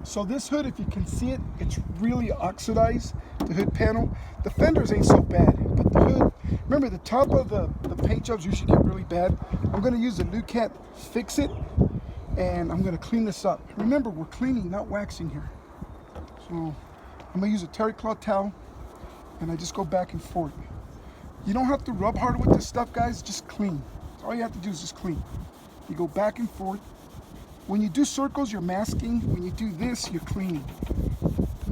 So this hood, if you can see it, it's really oxidized, the hood panel. The fenders ain't so bad, but the hood, remember the top of the paint jobs usually get really bad. I'm gonna use the Lukat Fix It, and I'm gonna clean this up. Remember, we're cleaning, not waxing here. So I'm gonna use a terry cloth towel, and I just go back and forth. You don't have to rub hard with this stuff, guys, just clean. All you have to do is just clean. You go back and forth. When you do circles, you're masking. When you do this, you're cleaning.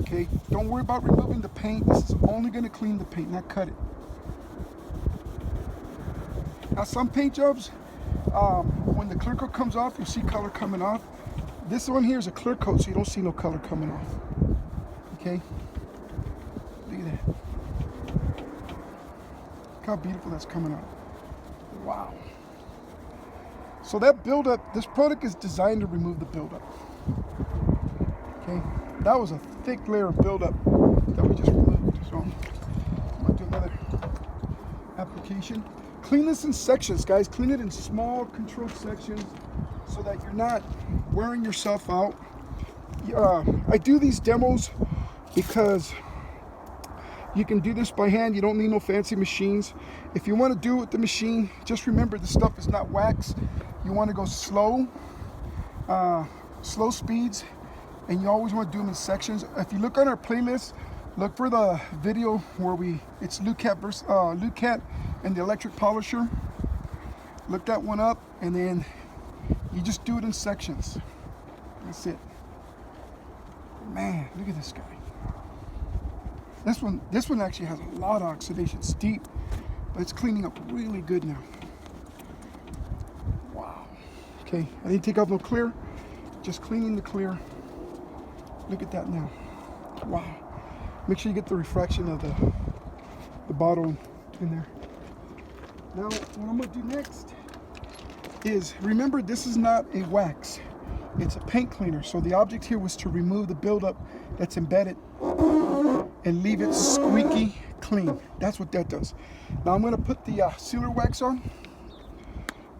Okay, don't worry about removing the paint. This is only gonna clean the paint, not cut it. Now some paint jobs, when the clear coat comes off, you'll see color coming off. This one here is a clear coat, so you don't see no color coming off. Okay, look at that. Look how beautiful that's coming out. Wow. So that buildup, this product is designed to remove the buildup. Okay, that was a thick layer of buildup that we just removed. So I'm gonna do another application. Clean this in sections, guys. Clean it in small, controlled sections so that you're not wearing yourself out. I do these demos because you can do this by hand. You don't need no fancy machines. If you want to do it with the machine, just remember the stuff is not wax. You want to go slow, slow speeds, and you always want to do them in sections. If you look on our playlist, look for the video where it's Lukat and the electric polisher. Look that one up, and then you just do it in sections. That's it. Man, look at this guy. This one actually has a lot of oxidation. It's deep, but it's cleaning up really good now. Wow. Okay, I didn't take off no clear, just cleaning the clear. Look at that now. Wow. Make sure you get the refraction of the bottle in there. Now, what I'm gonna do next is, remember, this is not a wax. It's a paint cleaner. So the object here was to remove the buildup that's embedded and leave it squeaky clean. That's what that does. Now I'm gonna put the sealer wax on.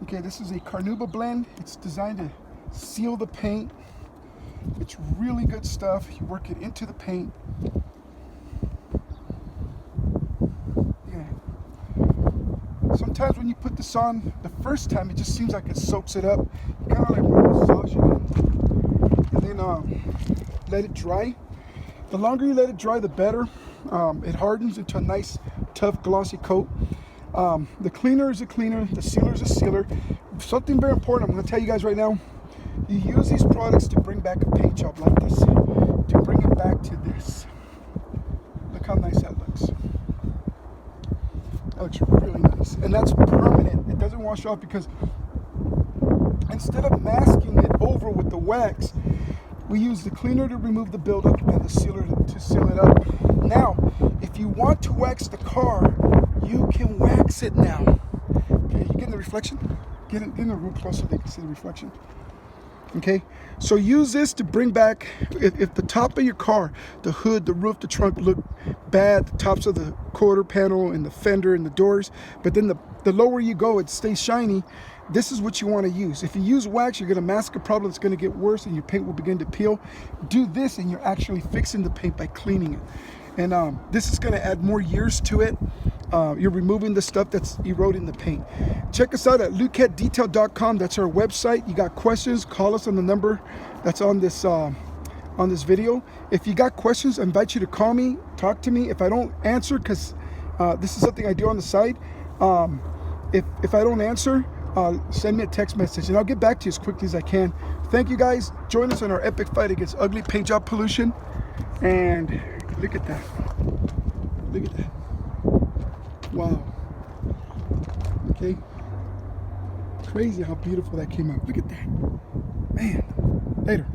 Okay, this is a Carnauba blend. It's designed to seal the paint. It's really good stuff. You work it into the paint. Yeah. Sometimes when you put this on the first time, it just seems like it soaks it up. You kind of like massage it in, and then let it dry. The longer you let it dry, the better. It hardens into a nice, tough, glossy coat. The cleaner is a cleaner. The sealer is a sealer. Something very important I'm going to tell you guys right now. You use these products to bring back a paint job like this, to bring it back to this. Look how nice that looks. That looks really nice. And that's permanent. It doesn't wash off, because instead of masking it over with the wax, we use the cleaner to remove the buildup and the sealer to seal it up. Now, if you want to wax the car, you can wax it now. Okay, you getting the reflection? Get in the room closer so they can see the reflection. Okay, so use this to bring back, if the top of your car, the hood, the roof, the trunk look bad, the tops of the quarter panel and the fender and the doors, but then the lower you go, it stays shiny. This is what you want to use. If you use wax, you're going to mask a problem that's going to get worse and your paint will begin to peel. Do this and you're actually fixing the paint by cleaning it. And this is going to add more years to it. You're removing the stuff that's eroding the paint. Check us out at lukatdetail.com. That's our website. You got questions, call us on the number that's on this video. If you got questions, I invite you to call me, talk to me. If I don't answer, because this is something I do on the side, if I don't answer, send me a text message and I'll get back to you as quickly as I can. Thank you guys. Join us in our epic fight against ugly paint job pollution. And look at that. Look at that. Wow. Okay. Crazy how beautiful that came out. Look at that. Man. Later.